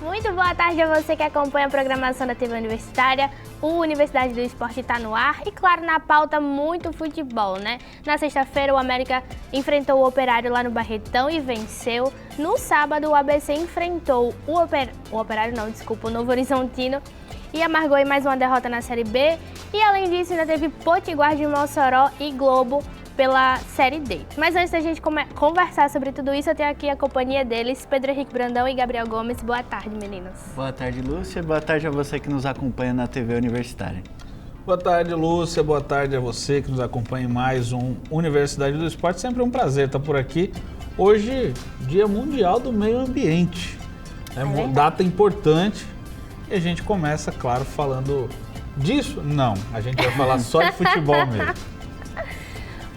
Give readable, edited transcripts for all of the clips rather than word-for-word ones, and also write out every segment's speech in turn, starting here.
Muito boa tarde a você que acompanha a programação da TV Universitária. O Universidade do Esporte está no ar e, claro, na pauta muito futebol, né? Na sexta-feira, o América enfrentou o Operário lá no Barretão e venceu. No sábado, o ABC enfrentou o Novo Horizontino e amargou em mais uma derrota na Série B. E, além disso, ainda teve Potiguar de Mossoró e Globo pela Série D. Mas antes da gente conversar sobre tudo isso, eu tenho aqui a companhia deles, Pedro Henrique Brandão e Gabriel Gomes. Boa tarde, meninos. Boa tarde, Lúcia. Boa tarde a você que nos acompanha na TV Universitária. Boa tarde, Lúcia. Boa tarde a você que nos acompanha em mais um Universidade do Esporte. Sempre um prazer estar por aqui. Hoje, Dia Mundial do Meio Ambiente. É uma data importante e a gente começa, claro, falando disso. Não, a gente vai falar só de futebol mesmo.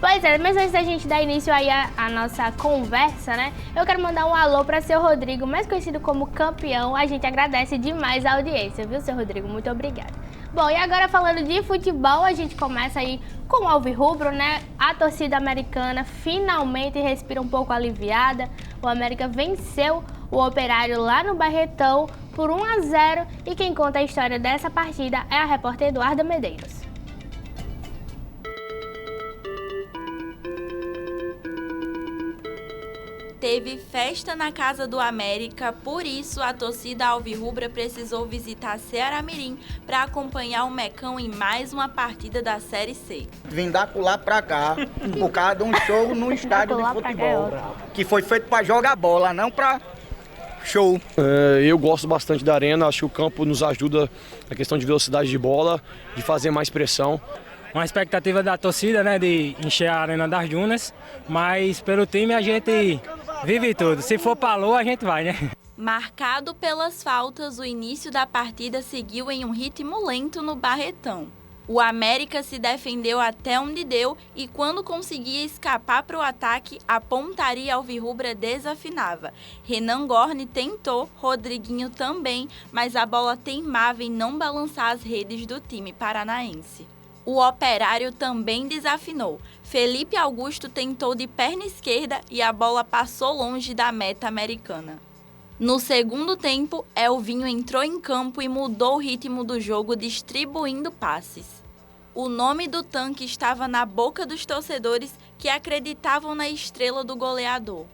Pois é, mas antes da gente dar início aí a nossa conversa, né? Eu quero mandar um alô para seu Rodrigo, mais conhecido como Campeão. A gente agradece demais a audiência, viu, seu Rodrigo? Muito obrigada. Bom, e agora falando de futebol, a gente começa aí com o Alvirrubro, né? A torcida americana finalmente respira um pouco aliviada. O América venceu o Operário lá no Barretão por 1-0 e quem conta a história dessa partida é a repórter Eduarda Medeiros. Teve festa na casa do América, por isso a torcida alvirrubra precisou visitar Ceará-Mirim para acompanhar o Mecão em mais uma partida da Série C. Vim da lá pra cá, por causa de um show no estádio de futebol, que foi feito para jogar bola, não para show. Eu gosto bastante da arena, acho que o campo nos ajuda na questão de velocidade de bola, de fazer mais pressão. Uma expectativa da torcida, né, de encher a Arena das Dunas, mas pelo time a gente vive tudo. Se for pra lua, a gente vai, né? Marcado pelas faltas, o início da partida seguiu em um ritmo lento no Barretão. O América se defendeu até onde deu e quando conseguia escapar para o ataque, a pontaria alvirrubra desafinava. Renan Gorni tentou, Rodriguinho também, mas a bola teimava em não balançar as redes do time paranaense. O Operário também desafinou. Felipe Augusto tentou de perna esquerda e a bola passou longe da meta americana. No segundo tempo, Elvinho entrou em campo e mudou o ritmo do jogo distribuindo passes. O nome do tanque estava na boca dos torcedores que acreditavam na estrela do goleador.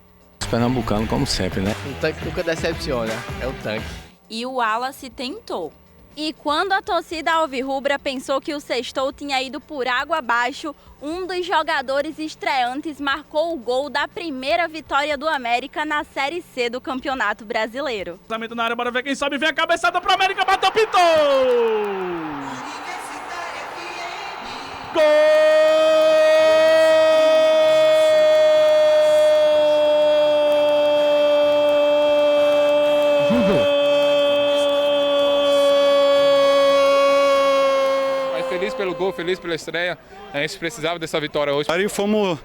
Os pernambucanos, como sempre, né? O tanque nunca decepciona, é o tanque. E o Wallace tentou. E quando a torcida alvirrubra pensou que o sextou tinha ido por água abaixo, um dos jogadores estreantes marcou o gol da primeira vitória do América na Série C do Campeonato Brasileiro. Lançamento na área, bora ver quem sobe, vem a cabeçada pro América, bateu, pintou! Gol! Pelo gol, feliz pela estreia, a gente precisava dessa vitória hoje. Aí fomos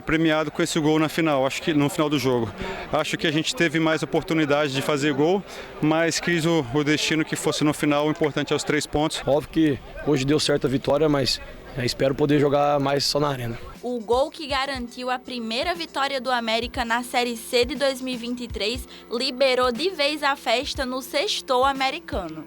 premiados com esse gol na final, acho que no final do jogo. Acho que a gente teve mais oportunidade de fazer gol, mas quis o destino que fosse no final, o importante é os 3 pontos. Óbvio que hoje deu certo a vitória, mas espero poder jogar mais só na arena. O gol que garantiu a primeira vitória do América na Série C de 2023 liberou de vez a festa no sextou americano.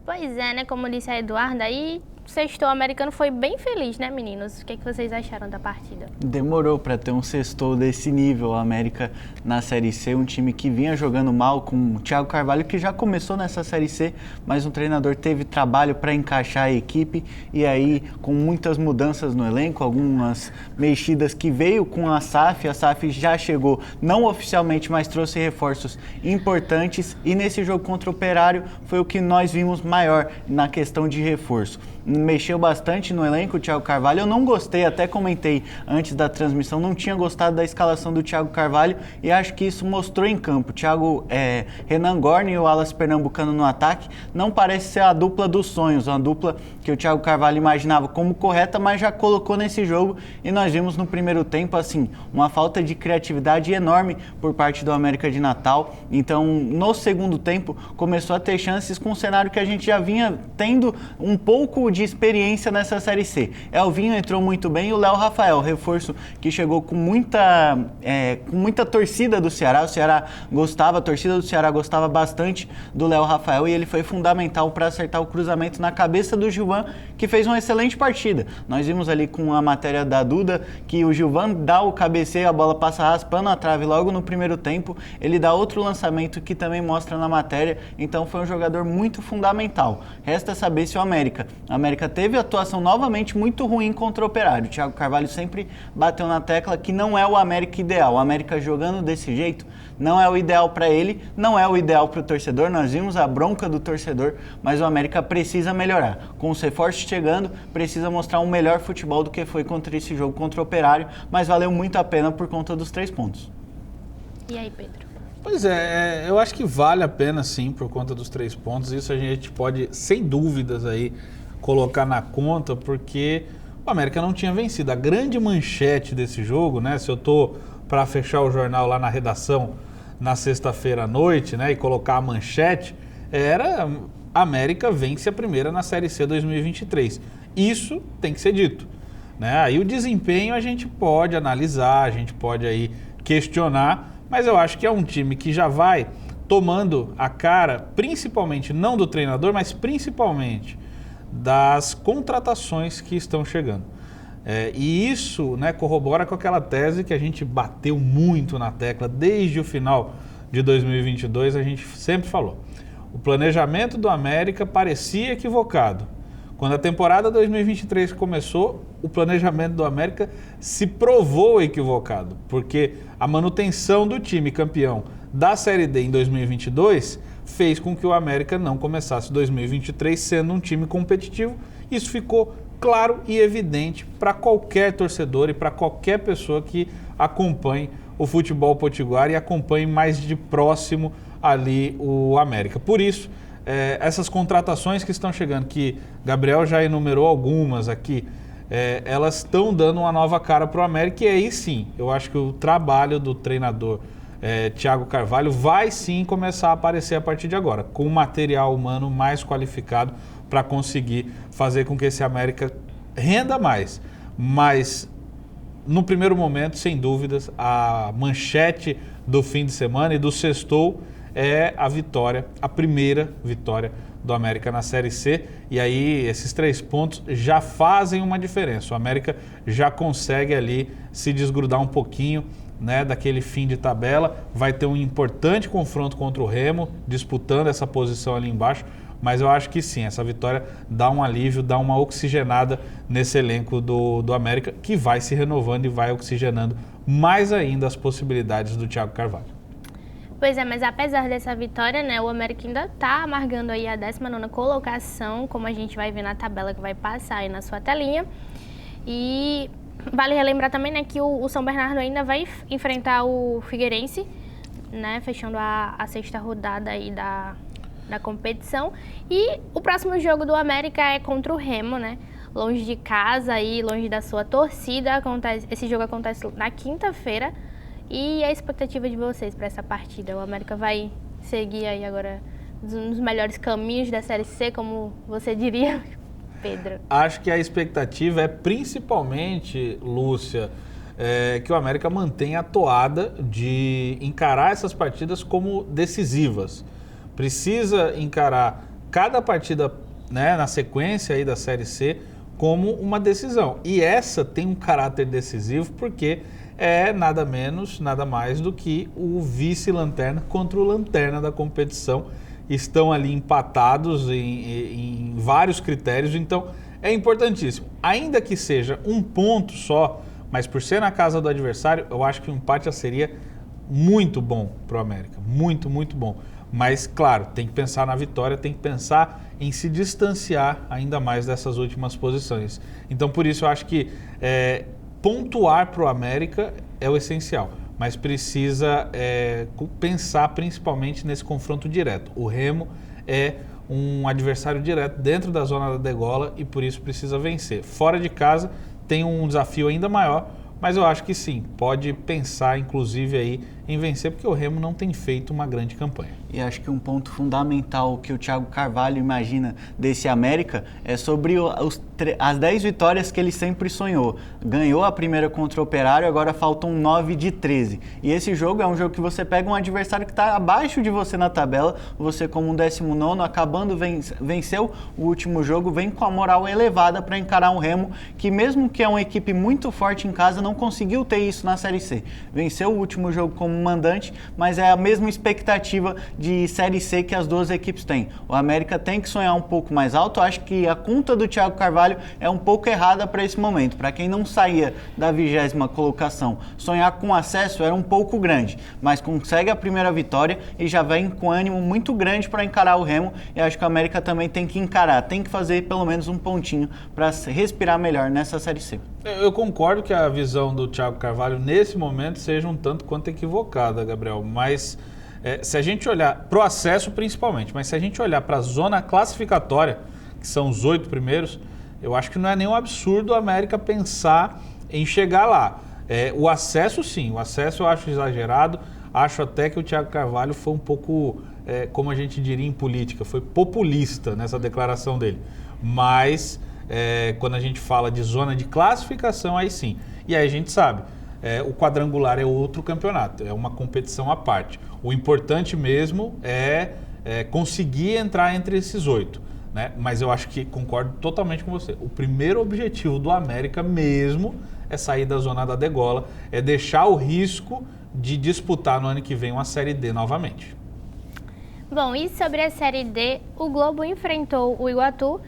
Pois é, né? Como disse a Eduarda, aí o sextou americano foi bem feliz, né, meninos? O que vocês acharam da partida? Demorou para ter um sextou desse nível, o América na Série C, um time que vinha jogando mal com o Thiago Carvalho, que já começou nessa Série C, mas o treinador teve trabalho para encaixar a equipe e aí com muitas mudanças no elenco, algumas mexidas que veio com a SAF já chegou, não oficialmente, mas trouxe reforços importantes e nesse jogo contra o Operário foi o que nós vimos maior na questão de reforço. Mexeu bastante no elenco o Thiago Carvalho, eu não gostei, até comentei antes da transmissão, não tinha gostado da escalação do Thiago Carvalho e acho que isso mostrou em campo. Renan Gorni e o Wallace Pernambucano no ataque não parece ser a dupla dos sonhos, uma dupla que o Thiago Carvalho imaginava como correta, mas já colocou nesse jogo e nós vimos no primeiro tempo assim, uma falta de criatividade enorme por parte do América de Natal. Então no segundo tempo começou a ter chances com um cenário que a gente já vinha tendo um pouco de experiência nessa Série C. Elvinho entrou muito bem e o Léo Rafael, reforço que chegou com muita torcida do Ceará. A torcida do Ceará gostava bastante do Léo Rafael e ele foi fundamental para acertar o cruzamento na cabeça do Gilvan, que fez uma excelente partida. Nós vimos ali com a matéria da Duda que o Gilvan dá o cabeceio, a bola passa raspando a trave logo no primeiro tempo, ele dá outro lançamento que também mostra na matéria, então foi um jogador muito fundamental. Resta saber se o América teve atuação novamente muito ruim contra o Operário. O Thiago Carvalho sempre bateu na tecla que não é o América ideal. O América jogando desse jeito não é o ideal para ele, não é o ideal para o torcedor. Nós vimos a bronca do torcedor, mas o América precisa melhorar. Com os reforços chegando, precisa mostrar um melhor futebol do que foi contra esse jogo contra o Operário, mas valeu muito a pena por conta dos 3 pontos. E aí, Pedro? Pois é, eu acho que vale a pena sim por conta dos 3 pontos. Isso a gente pode, sem dúvidas, aí colocar na conta, porque o América não tinha vencido. A grande manchete desse jogo, né? Se eu tô para fechar o jornal lá na redação na sexta-feira à noite, né, e colocar a manchete, era América vence a primeira na Série C 2023. Isso tem que ser dito, né? Aí o desempenho a gente pode analisar, a gente pode aí questionar, mas eu acho que é um time que já vai tomando a cara, principalmente não do treinador, mas principalmente das contratações que estão chegando. E isso, né, corrobora com aquela tese que a gente bateu muito na tecla desde o final de 2022, a gente sempre falou. O planejamento do América parecia equivocado. Quando a temporada 2023 começou, o planejamento do América se provou equivocado, porque a manutenção do time campeão da Série D em 2022 fez com que o América não começasse 2023 sendo um time competitivo. Isso ficou claro e evidente para qualquer torcedor e para qualquer pessoa que acompanhe o futebol potiguar e acompanhe mais de próximo ali o América. Por isso, essas contratações que estão chegando, que Gabriel já enumerou algumas aqui, elas estão dando uma nova cara para o América, e aí sim, eu acho que o trabalho do treinador Thiago Carvalho vai sim começar a aparecer a partir de agora, com material humano mais qualificado para conseguir fazer com que esse América renda mais. Mas, no primeiro momento, sem dúvidas, a manchete do fim de semana e do sextou é a vitória, a primeira vitória do América na Série C. E aí, esses 3 pontos já fazem uma diferença. O América já consegue ali se desgrudar um pouquinho, né, daquele fim de tabela. Vai ter um importante confronto contra o Remo, disputando essa posição ali embaixo. Mas eu acho que sim, essa vitória dá um alívio, dá uma oxigenada nesse elenco do América, que vai se renovando e vai oxigenando mais ainda as possibilidades do Thiago Carvalho. Pois é, mas apesar dessa vitória, né, o América ainda está amargando aí a 19ª colocação, como a gente vai ver na tabela que vai passar aí na sua telinha. E vale relembrar também, né, que o São Bernardo ainda vai enfrentar o Figueirense, né, fechando a 6ª rodada aí da competição. E o próximo jogo do América é contra o Remo, né? Longe de casa e longe da sua torcida. Esse jogo acontece na quinta-feira. E a expectativa de vocês para essa partida? O América vai seguir aí agora nos melhores caminhos da Série C, como você diria, Pedro? Acho que a expectativa é principalmente, Lúcia, que o América mantenha a toada de encarar essas partidas como decisivas. Precisa encarar cada partida, né, na sequência aí da Série C como uma decisão. E essa tem um caráter decisivo porque é nada menos, nada mais do que o vice-lanterna contra o lanterna da competição. Estão ali empatados em vários critérios, então é importantíssimo. Ainda que seja um ponto só, mas por ser na casa do adversário, eu acho que o empate já seria muito bom para o América. Muito, muito bom. Mas, claro, tem que pensar na vitória, tem que pensar em se distanciar ainda mais dessas últimas posições. Então, por isso, eu acho que pontuar para o América é o essencial, mas precisa pensar principalmente nesse confronto direto. O Remo é um adversário direto dentro da zona da degola e, por isso, precisa vencer. Fora de casa, tem um desafio ainda maior, mas eu acho que sim, pode pensar, inclusive, aí em vencer, porque o Remo não tem feito uma grande campanha. E acho que um ponto fundamental que o Thiago Carvalho imagina desse América é sobre as 10 vitórias que ele sempre sonhou. Ganhou a primeira contra o Operário, agora faltam 9 de 13. E esse jogo é um jogo que você pega um adversário que está abaixo de você na tabela, você como um 19º, acabando venceu o último jogo, vem com a moral elevada para encarar um Remo, que mesmo que é uma equipe muito forte em casa, não conseguiu ter isso na Série C. Venceu o último jogo como mandante, mas é a mesma expectativa de Série C que as duas equipes têm. O América tem que sonhar um pouco mais alto. Acho que a conta do Thiago Carvalho é um pouco errada para esse momento. Para quem não saía da 20ª colocação, sonhar com acesso era um pouco grande, mas consegue a primeira vitória e já vem com ânimo muito grande para encarar o Remo. E acho que o América também tem que encarar, tem que fazer pelo menos um pontinho para respirar melhor nessa Série C. Eu concordo que a visão do Thiago Carvalho nesse momento seja um tanto quanto equivocada, Gabriel, mas se a gente olhar para o acesso principalmente, mas se a gente olhar para a zona classificatória, que são os 8 primeiros, eu acho que não é nenhum absurdo o América pensar em chegar lá. O acesso sim, o acesso eu acho exagerado, acho até que o Thiago Carvalho foi um pouco, como a gente diria em política, foi populista nessa declaração dele, mas quando a gente fala de zona de classificação, aí sim, e aí a gente sabe, o quadrangular é outro campeonato, é uma competição à parte. O importante mesmo é conseguir entrar entre esses 8, né? Mas eu acho que concordo totalmente com você. O primeiro objetivo do América mesmo é sair da zona da degola, é deixar o risco de disputar no ano que vem uma Série D novamente. Bom, e sobre a Série D, o Globo enfrentou o Iguatu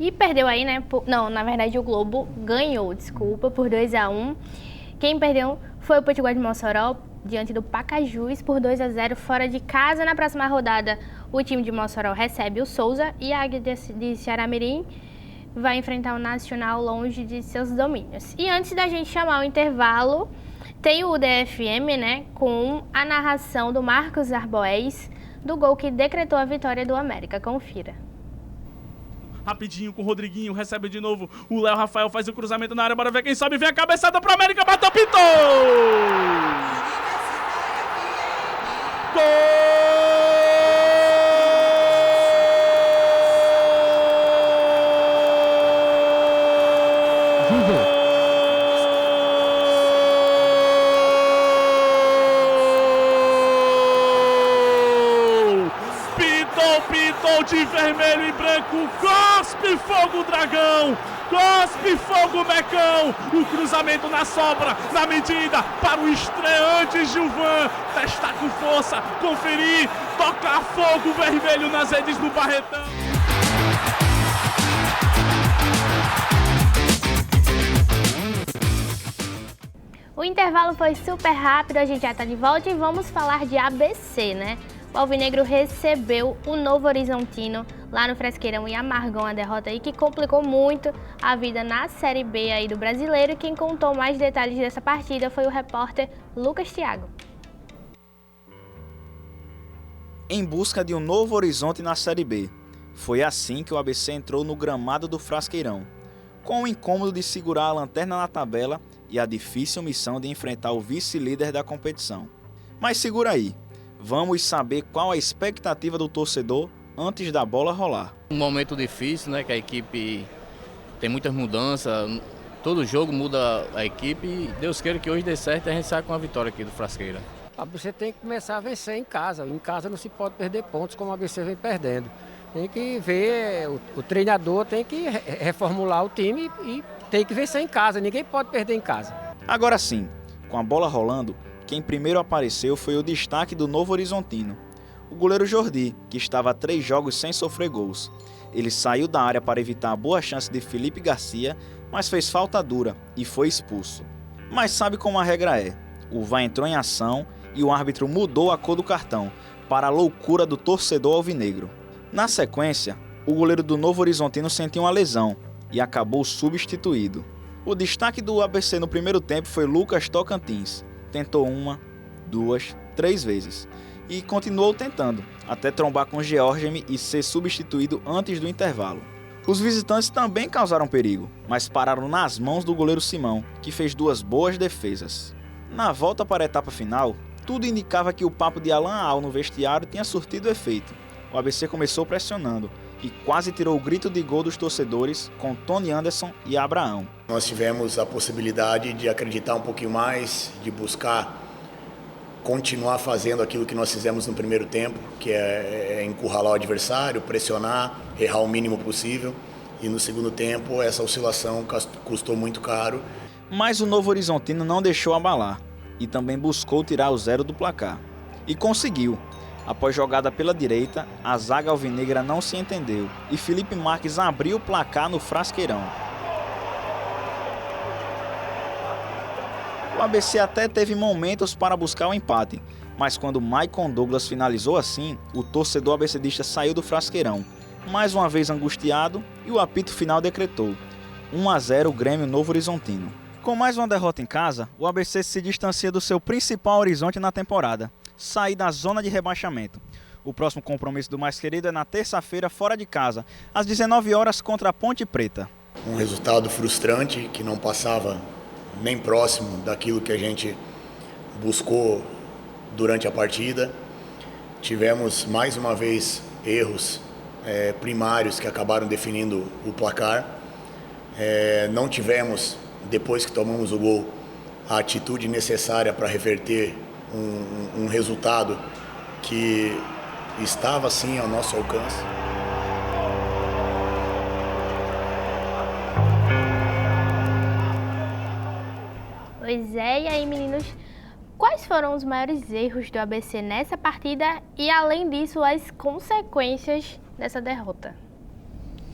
e perdeu aí, né? Não, na verdade o Globo ganhou, desculpa, por 2-1. Quem perdeu foi o Potiguar de Mossoró, diante do Pacajus, por 2-0 fora de casa. Na próxima rodada, o time de Mossoró recebe o Souza e a Águia de Ceará-Mirim vai enfrentar o Nacional longe de seus domínios. E antes da gente chamar o intervalo, tem o DFM, né, com a narração do Marcos Arboés, do gol que decretou a vitória do América. Confira. Rapidinho com o Rodriguinho, recebe de novo. O Léo Rafael faz o cruzamento na área, bora ver quem sobe. Vem a cabeçada pro América, bateu, pintou! Gol! Pitou de vermelho e branco, cospe fogo dragão, cospe fogo mecão, o cruzamento na sobra, na medida, para o estreante Gilvan, testar com força, conferir, tocar fogo vermelho nas redes do Barretão. O intervalo foi super rápido, a gente já está de volta e vamos falar de ABC, né? O Alvinegro recebeu o Novo Horizontino lá no Fresqueirão e amargou uma derrota aí que complicou muito a vida na Série B aí do Brasileiro. E quem contou mais detalhes dessa partida foi o repórter Lucas Thiago. Em busca de um novo horizonte na Série B. Foi assim que o ABC entrou no gramado do Frasqueirão, com o incômodo de segurar a lanterna na tabela e a difícil missão de enfrentar o vice-líder da competição. Mas segura aí. Vamos saber qual a expectativa do torcedor antes da bola rolar. Um momento difícil, né? Que a equipe tem muitas mudanças, todo jogo muda a equipe e Deus queira que hoje dê certo e a gente saia com a vitória aqui do Frasqueira. A ABC tem que começar a vencer em casa. Em casa não se pode perder pontos como a ABC vem perdendo. Tem que ver, o treinador tem que reformular o time e tem que vencer em casa. Ninguém pode perder em casa. Agora sim, com a bola rolando, quem primeiro apareceu foi o destaque do Novo Horizontino, o goleiro Jordi, que estava há 3 jogos sem sofrer gols. Ele saiu da área para evitar a boa chance de Felipe Garcia, mas fez falta dura e foi expulso. Mas sabe como a regra é? O VAR entrou em ação e o árbitro mudou a cor do cartão, para a loucura do torcedor alvinegro. Na sequência, o goleiro do Novo Horizontino sentiu uma lesão e acabou substituído. O destaque do ABC no primeiro tempo foi Lucas Tocantins. Tentou 1, 2, 3 vezes e continuou tentando, até trombar com Georgemi e ser substituído antes do intervalo. Os visitantes também causaram perigo, mas pararam nas mãos do goleiro Simão, que fez 2 boas defesas. Na volta para a etapa final, Tudo indicava que o papo de Alan Al no vestiário tinha surtido efeito. O ABC começou pressionando e quase tirou o grito de gol dos torcedores com Tony Anderson e Abraão. Nós tivemos a possibilidade de acreditar um pouquinho mais, de buscar continuar fazendo aquilo que nós fizemos no primeiro tempo, que é encurralar o adversário, pressionar, errar o mínimo possível. E no segundo tempo, essa oscilação custou muito caro. Mas o Novo Horizontino não deixou abalar e também buscou tirar o 0 do placar. E conseguiu. Após jogada pela direita, a zaga alvinegra não se entendeu e Felipe Marques abriu o placar no Frasqueirão. O ABC até teve momentos para buscar o empate, mas quando Maicon Douglas finalizou assim, o torcedor abecedista saiu do Frasqueirão, mais uma vez angustiado, e o apito final decretou 1-0 Grêmio Novo Horizontino. Com mais uma derrota em casa, o ABC se distancia do seu principal horizonte na temporada, sair da zona de rebaixamento. O próximo compromisso do mais querido é na terça-feira, fora de casa, às 19 horas contra a Ponte Preta. Um resultado frustrante que não passava nem próximo daquilo que a gente buscou durante a partida. Tivemos mais uma vez erros primários que acabaram definindo o placar. Não tivemos, depois que tomamos o gol, a atitude necessária para reverter um resultado que estava sim ao nosso alcance. Pois é, e aí meninos, quais foram os maiores erros do ABC nessa partida e além disso as consequências dessa derrota?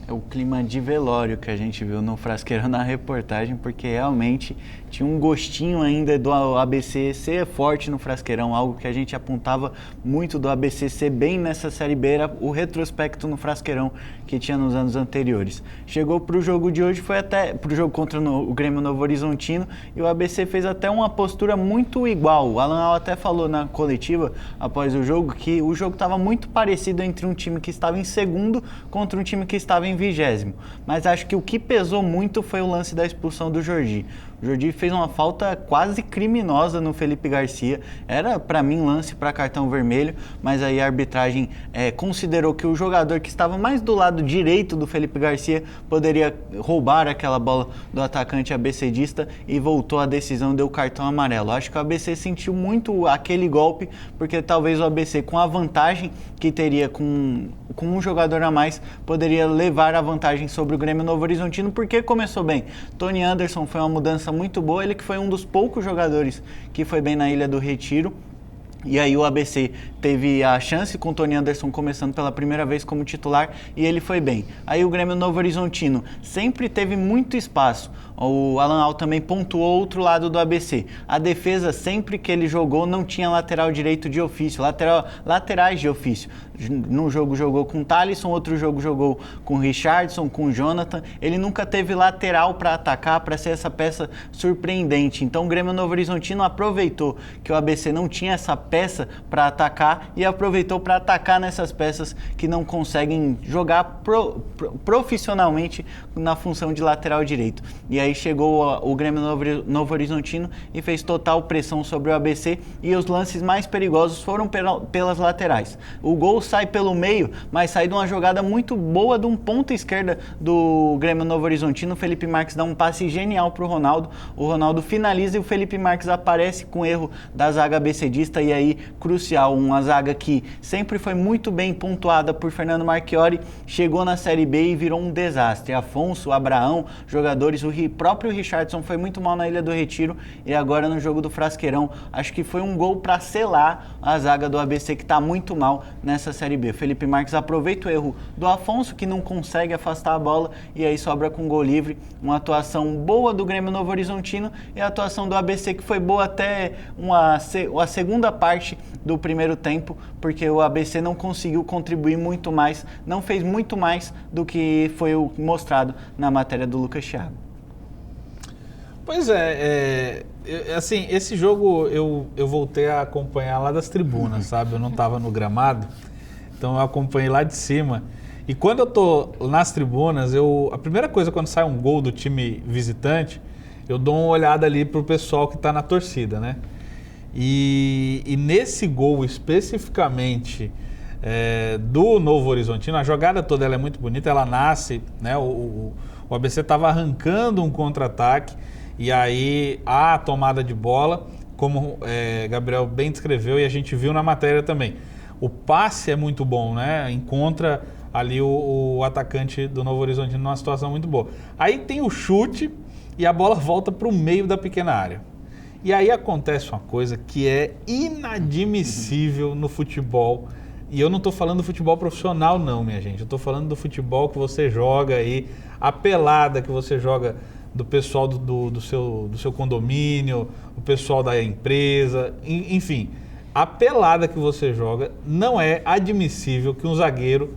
É o clima de velório que a gente viu no Frasqueirão na reportagem, porque realmente tinha um gostinho ainda do ABC ser forte no Frasqueirão, algo que a gente apontava muito do ABC ser bem nessa Série B, era o retrospecto no Frasqueirão que tinha nos anos anteriores. Chegou para o jogo de hoje, foi até para o jogo contra o Grêmio Novo Horizontino, e o ABC fez até uma postura muito igual. O Alan Al até falou na coletiva após o jogo que o jogo estava muito parecido entre um time que estava em segundo contra um time que estava em 20º, mas acho que o que pesou muito foi o lance da expulsão do Jordi. O Jordi fez uma falta quase criminosa no Felipe Garcia, era para mim lance para cartão vermelho, mas aí a arbitragem considerou que o jogador que estava mais do lado direito do Felipe Garcia poderia roubar aquela bola do atacante abcdista e voltou a decisão, deu cartão amarelo. Acho que o ABC sentiu muito aquele golpe, porque talvez o ABC, com a vantagem que teria com um jogador a mais, poderia levar a vantagem sobre o Grêmio Novo Horizontino, porque começou bem. Tony Anderson foi uma mudança muito boa, ele que foi um dos poucos jogadores que foi bem na Ilha do Retiro. E aí o ABC teve a chance com o Tony Anderson começando pela primeira vez como titular e ele foi bem. Aí o Grêmio Novo Horizontino sempre teve muito espaço. O Alan Al também pontuou outro lado do ABC. A defesa, sempre que ele jogou, não tinha lateral direito de ofício, laterais de ofício. Num jogo jogou com o Thalisson, outro jogo jogou com o Richardson, com o Jonathan. Ele nunca teve lateral para atacar, para ser essa peça surpreendente. Então o Grêmio Novo Horizontino aproveitou que o ABC não tinha essa peça para atacar e aproveitou para atacar nessas peças que não conseguem jogar profissionalmente na função de lateral direito. E aí chegou o Grêmio Novo Horizontino e fez total pressão sobre o ABC e os lances mais perigosos foram pelas laterais. O gol sai pelo meio, mas sai de uma jogada muito boa de um ponta esquerda do Grêmio Novo Horizontino. O Felipe Marques dá um passe genial para o Ronaldo finaliza e o Felipe Marques aparece com erro da zaga abcdista e aí crucial, uma zaga que sempre foi muito bem pontuada por Fernando Marchiori, chegou na Série B e virou um desastre. Afonso, Abraão, jogadores, o próprio Richardson foi muito mal na Ilha do Retiro e agora no jogo do Frasqueirão, acho que foi um gol para selar a zaga do ABC que está muito mal nessa Série B. Felipe Marques aproveita o erro do Afonso, que não consegue afastar a bola e aí sobra com gol livre. Uma atuação boa do Grêmio Novo Horizontino e a atuação do ABC que foi boa até a segunda parte do primeiro tempo, porque o ABC não conseguiu contribuir muito mais, não fez muito mais do que foi mostrado na matéria do Lucas Thiago. Pois assim, esse jogo eu voltei a acompanhar lá das tribunas, sabe? Eu não estava no gramado, então eu acompanhei lá de cima. E quando eu tô nas tribunas, a primeira coisa quando sai um gol do time visitante, eu dou uma olhada ali pro pessoal que está na torcida, né? E nesse gol especificamente do Novo Horizontino, a jogada toda ela é muito bonita, ela nasce, né? O ABC estava arrancando um contra-ataque e aí a tomada de bola, como Gabriel bem descreveu e a gente viu na matéria também. O passe é muito bom, né? Encontra ali o atacante do Novo Horizontino numa situação muito boa. Aí tem o chute e a bola volta para o meio da pequena área. E aí acontece uma coisa que é inadmissível no futebol. E eu não estou falando do futebol profissional não, minha gente. Eu estou falando do futebol que você joga aí, a pelada que você joga do pessoal do seu condomínio, o pessoal da empresa, enfim. A pelada que você joga, não é admissível que um zagueiro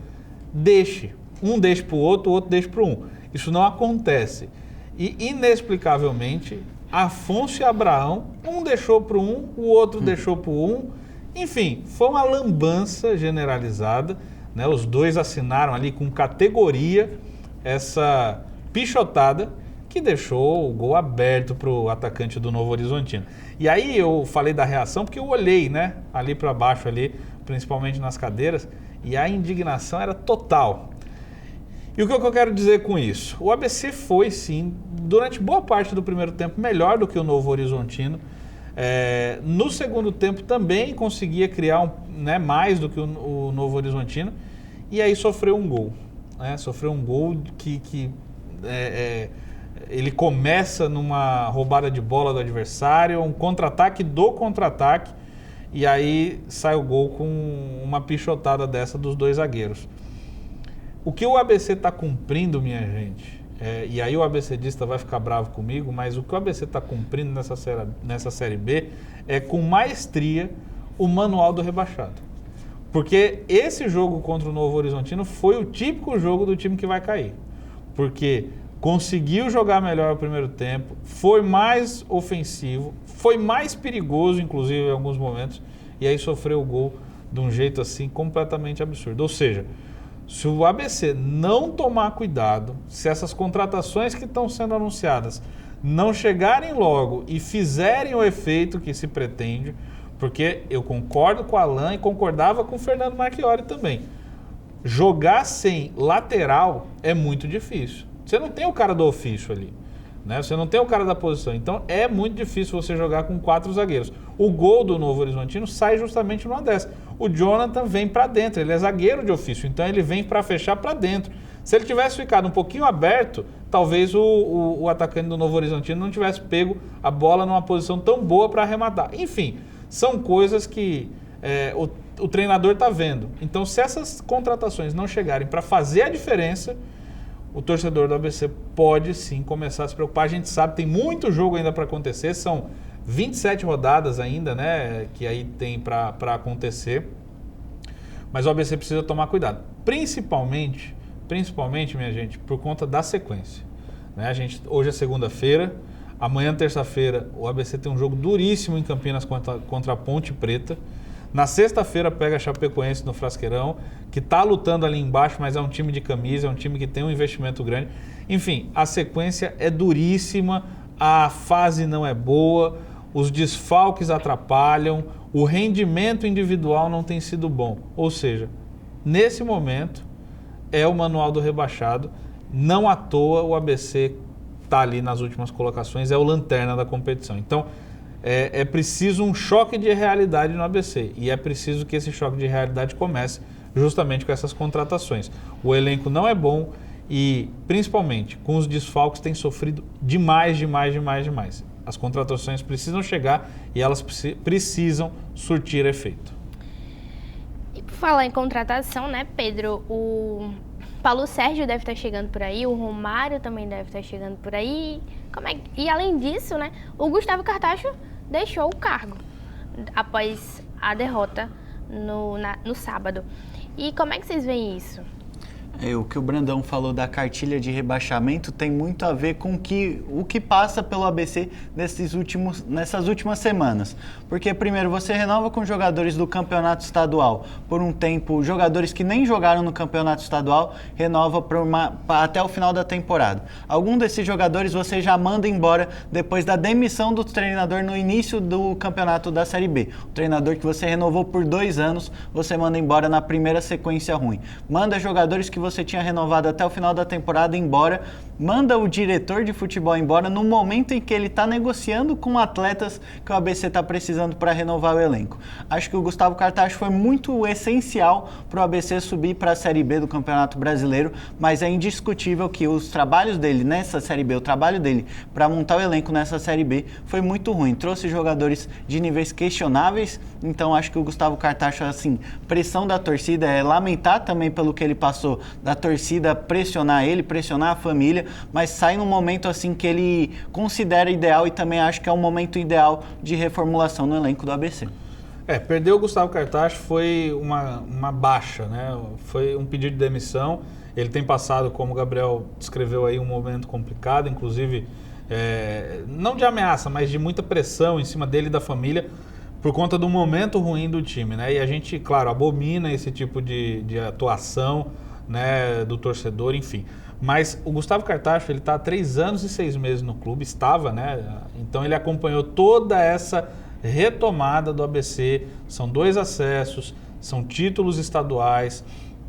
deixe. Um deixe para o outro deixe para um. Isso não acontece. E inexplicavelmente, Afonso e Abraão, um deixou para um, o outro deixou para um. Enfim, foi uma lambança generalizada, né? Os dois assinaram ali com categoria essa pichotada que deixou o gol aberto para o atacante do Novo Horizontino. E aí eu falei da reação porque eu olhei, né, ali para baixo, ali, principalmente nas cadeiras, e a indignação era total. E o que eu quero dizer com isso? O ABC foi, sim, durante boa parte do primeiro tempo, melhor do que o Novo Horizontino. No segundo tempo também conseguia criar mais do que o Novo Horizontino. E aí sofreu um gol. Né? Sofreu um gol que ele começa numa roubada de bola do adversário, um contra-ataque do contra-ataque. E aí sai o gol com uma pichotada dessa dos dois zagueiros. O que o ABC está cumprindo, minha gente, e aí o ABCdista vai ficar bravo comigo, mas o que o ABC está cumprindo nessa Série B é com maestria o manual do rebaixado. Porque esse jogo contra o Novo Horizontino foi o típico jogo do time que vai cair. Porque conseguiu jogar melhor o primeiro tempo, foi mais ofensivo, foi mais perigoso, inclusive, em alguns momentos, e aí sofreu o gol de um jeito assim completamente absurdo. Ou seja, se o ABC não tomar cuidado, se essas contratações que estão sendo anunciadas não chegarem logo e fizerem o efeito que se pretende, porque eu concordo com o Alan e concordava com o Fernando Marchiori também, jogar sem lateral é muito difícil. Você não tem o cara do ofício ali, né? Você não tem o cara da posição, então é muito difícil você jogar com 4 zagueiros. O gol do Novo Horizontino sai justamente numa dessa. O Jonathan vem para dentro, ele é zagueiro de ofício, então ele vem para fechar para dentro. Se ele tivesse ficado um pouquinho aberto, talvez o atacante do Novo Horizontino não tivesse pego a bola numa posição tão boa para arrematar. Enfim, são coisas que o treinador está vendo. Então, se essas contratações não chegarem para fazer a diferença, o torcedor do ABC pode sim começar a se preocupar. A gente sabe, tem muito jogo ainda para acontecer, são 27 rodadas ainda, né, que aí tem para acontecer. Mas o ABC precisa tomar cuidado. Principalmente, minha gente, por conta da sequência. Né? Hoje é segunda-feira, amanhã, terça-feira, o ABC tem um jogo duríssimo em Campinas contra a Ponte Preta. Na sexta-feira pega a Chapecoense no Frasqueirão, que está lutando ali embaixo, mas é um time de camisa, é um time que tem um investimento grande. Enfim, a sequência é duríssima, a fase não é boa, os desfalques atrapalham, o rendimento individual não tem sido bom. Ou seja, nesse momento é o manual do rebaixado. Não à toa o ABC está ali nas últimas colocações, é o lanterna da competição. Então, é preciso um choque de realidade no ABC e é preciso que esse choque de realidade comece justamente com essas contratações. O elenco não é bom e, principalmente, com os desfalques tem sofrido demais. As contratações precisam chegar e elas precisam surtir efeito. E por falar em contratação, né, Pedro, o Paulo Sérgio deve estar chegando por aí, o Romário também deve estar chegando por aí. E além disso, né, o Gustavo Cartacho deixou o cargo após a derrota no sábado. E como é que vocês veem isso? O que o Brandão falou da cartilha de rebaixamento tem muito a ver com o que passa pelo ABC nessas últimas semanas. Porque, primeiro, você renova com jogadores do campeonato estadual por um tempo, jogadores que nem jogaram no campeonato estadual, renova até o final da temporada. Algum desses jogadores você já manda embora depois da demissão do treinador no início do campeonato da Série B. O treinador que você renovou por 2 anos, você manda embora na primeira sequência ruim. Manda jogadores que você tinha renovado até o final da temporada embora, manda o diretor de futebol embora no momento em que ele está negociando com atletas que o ABC está precisando para renovar o elenco. Acho que o Gustavo Cartacho foi muito essencial para o ABC subir para a Série B do Campeonato Brasileiro, mas é indiscutível que os trabalhos dele nessa Série B, o trabalho dele para montar o elenco nessa Série B foi muito ruim. Trouxe jogadores de níveis questionáveis, então acho que o Gustavo Cartacho, assim, pressão da torcida, lamentar também pelo que ele passou, da torcida pressionar ele, pressionar a família, mas sai num momento assim que ele considera ideal e também acho que é um momento ideal de reformulação no elenco do ABC. Perder o Gustavo Cartacho foi uma baixa, né? Foi um pedido de demissão. Ele tem passado, como o Gabriel descreveu aí, um momento complicado, inclusive não de ameaça, mas de muita pressão em cima dele e da família por conta do momento ruim do time, né? E a gente, claro, abomina esse tipo de atuação, né, do torcedor, enfim. Mas o Gustavo Cartacho, ele está há 3 anos e 6 meses no clube, estava, né? Então ele acompanhou toda essa retomada do ABC, são 2 acessos, são títulos estaduais,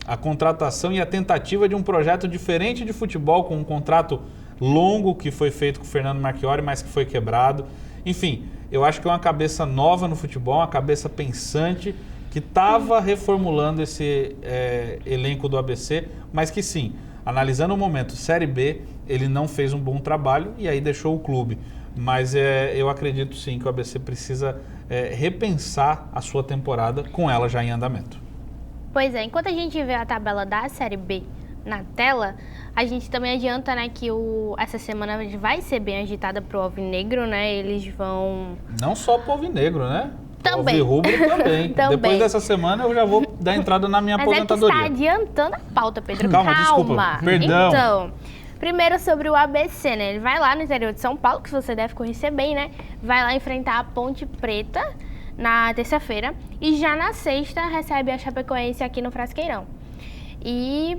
a contratação e a tentativa de um projeto diferente de futebol, com um contrato longo que foi feito com o Fernando Marchiori, mas que foi quebrado. Enfim, eu acho que é uma cabeça nova no futebol, uma cabeça pensante, que estava reformulando esse elenco do ABC, mas que sim, analisando o momento Série B, ele não fez um bom trabalho e aí deixou o clube. Mas eu acredito sim que o ABC precisa repensar a sua temporada com ela já em andamento. Pois é, enquanto a gente vê a tabela da Série B na tela, a gente também adianta, né, que essa semana vai ser bem agitada pro Alvinegro, né? Eles vão... Não só pro Alvinegro, né? Também. Alvirrubro também. Depois dessa semana eu já vou dar entrada na minha aposentadoria. Mas é que está adiantando a pauta, Pedro. Calma. Desculpa. Perdão. Então, primeiro sobre o ABC, né? Ele vai lá no interior de São Paulo, que você deve conhecer bem, né? Vai lá enfrentar a Ponte Preta na terça-feira. E já na sexta recebe a Chapecoense aqui no Frasqueirão. E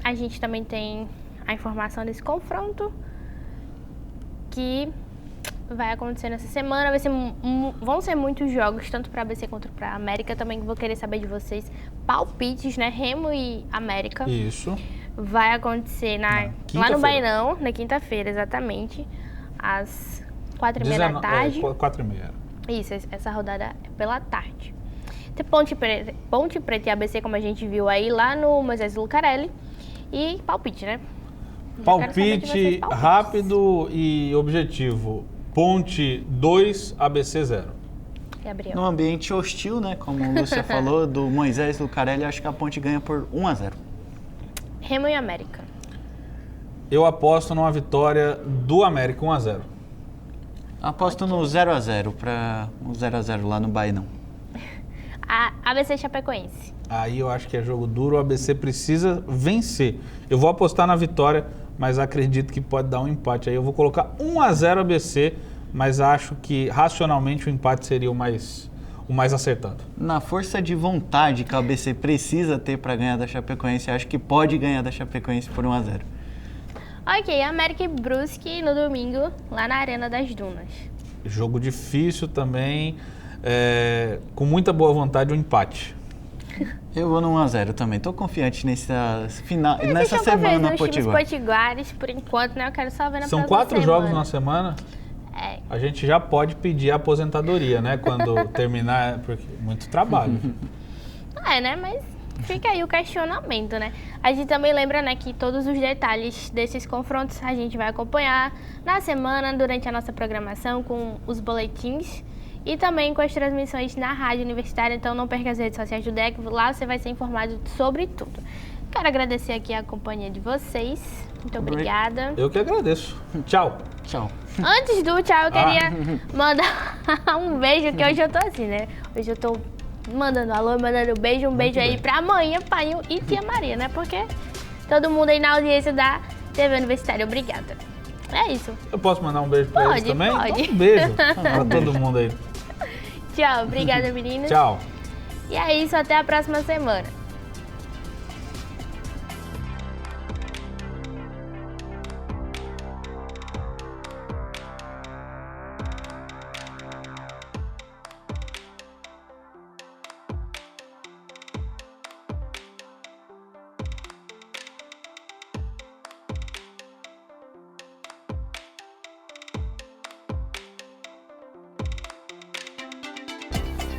a gente também tem a informação desse confronto que vai acontecer nessa semana. Vão ser muitos jogos, tanto para ABC quanto para América. Também vou querer saber de vocês palpites, né? Remo e América. Isso. Vai acontecer lá no Bainão, na quinta-feira, exatamente, às 4h30 da tarde. 4h30. Isso, essa rodada é pela tarde. Tem Ponte Preta e ABC, como a gente viu aí, lá no Moisés Lucarelli. E palpite, né? Palpite rápido e objetivo. Ponte 2, ABC 0. Gabriel. No ambiente hostil, né? Como o Lúcia falou, do Moisés Lucarelli, acho que a Ponte ganha por 1-0. Remo e América. Eu aposto numa vitória do América 1-0. Aposto no 0-0, para um 0-0 lá no Bainão. A ABC Chapecoense. Aí eu acho que é jogo duro, o ABC precisa vencer. Eu vou apostar na vitória, mas acredito que pode dar um empate. Aí eu vou colocar 1-0 ABC, mas acho que racionalmente o empate seria o mais acertado. Na força de vontade que o ABC precisa ter para ganhar da Chapecoense, acho que pode ganhar da Chapecoense por 1-0. Ok, América e Brusque no domingo, lá na Arena das Dunas. Jogo difícil também, com muita boa vontade, um empate. Eu vou no 1-0 também. Tô confiante nessa semana potiguar. Os times potiguares, por enquanto, né? Eu quero só ver na próxima semana. São 4 jogos na semana? A gente já pode pedir a aposentadoria, né? Quando terminar, porque muito trabalho. Né? Mas fica aí o questionamento, né? A gente também lembra, né, que todos os detalhes desses confrontos a gente vai acompanhar na semana, durante a nossa programação, com os boletins. E também com as transmissões na Rádio Universitária, então não perca as redes sociais do DEC, lá você vai ser informado sobre tudo. Quero agradecer aqui a companhia de vocês, muito obrigada. Eu que agradeço. Tchau. Tchau. Antes do tchau, eu queria mandar um beijo, que hoje eu tô assim, né? Hoje eu tô mandando alô, mandando beijo, um beijo aí pra amanhã, pai e tia Maria, né? Porque todo mundo aí na audiência da TV Universitária. Obrigada. É isso. Eu posso mandar um beijo pra eles também? Pode. Então, um beijo pra todo mundo aí. Tchau, obrigada, meninas. Tchau. E é isso, até a próxima semana.